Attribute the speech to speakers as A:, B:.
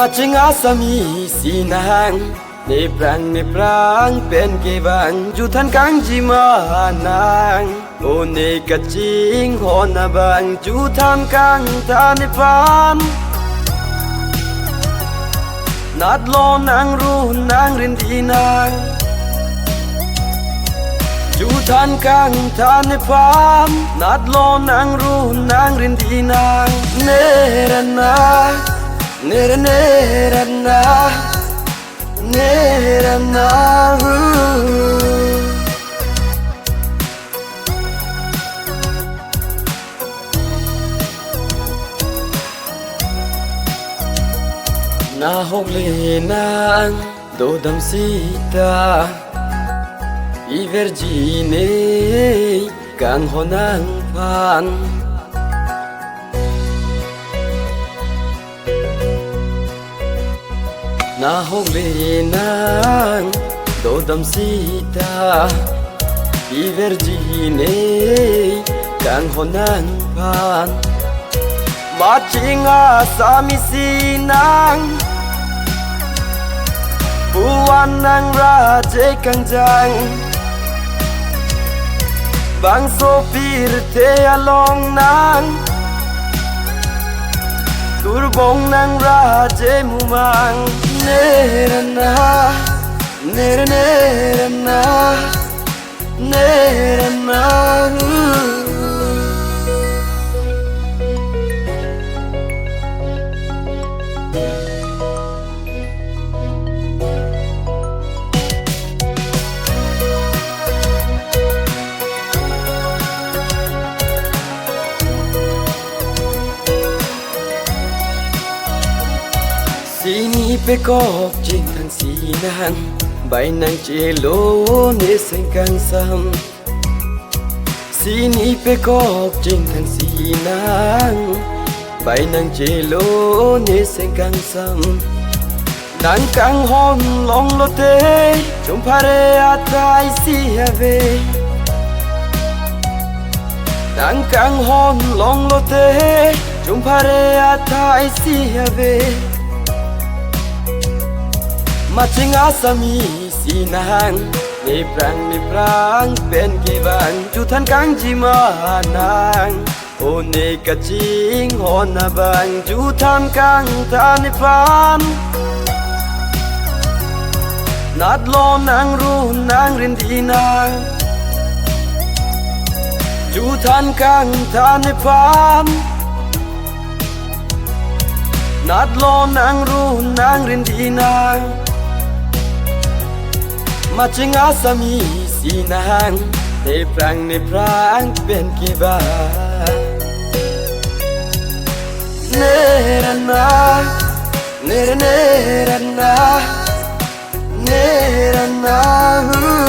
A: มาจึงอาสามีสีนางในปรางเป็นเกบังอยู่ทันกังจิมานางโอเนกจิงหอนาบังอยู่ทำกังทานในปานนัดโลนางรู้นางเรียนดีนางอยู่ทันกังทานในปานนัดโลนางรู้นางเรียนดีนางเนรนาเนรเนรนาเนรนานาหกเลนางโดดำสีตาอีเวอร์จีเนกังหอนังพันนาหกเลนางโดดำสีตาอีเวอร์จีเนกังหอนังพันมาจิงอาสามิสีนางผู้วันนางราเจกังจังบางโซฟีรเทอลองนางตุรบงนางราเจมุมังเนรนาเนรเนรนาเนรนาสีนี้ไปกอกจิงทั้งสีนางใบนางเจโลเนเซงกังซ้ำสีนี้ไปกอกจิงทั้งสีนางใบนางเจโลเนเซงกังซ้ำดังกังฮอนลองโลเตจงพาเรอาตายสีฮเวดังกังฮอนลองโลเตจงพาเรอาตายสีฮเวมาจึงอาสามีสีนางในปรางเป็นเกบังอยู่ทันกังจิมานางโอเนกจิงหอนาบังอยู่ทำกังทานในปานนัดโลนางรู้นางเรียนดีนางอยู่ทันกังทานในปานนัดโลนางรู้นางเรียนดีนางมาจึงอาสามีสีนางในปรางเป็นเกบังเนรนาเนรเนรนาเนรนา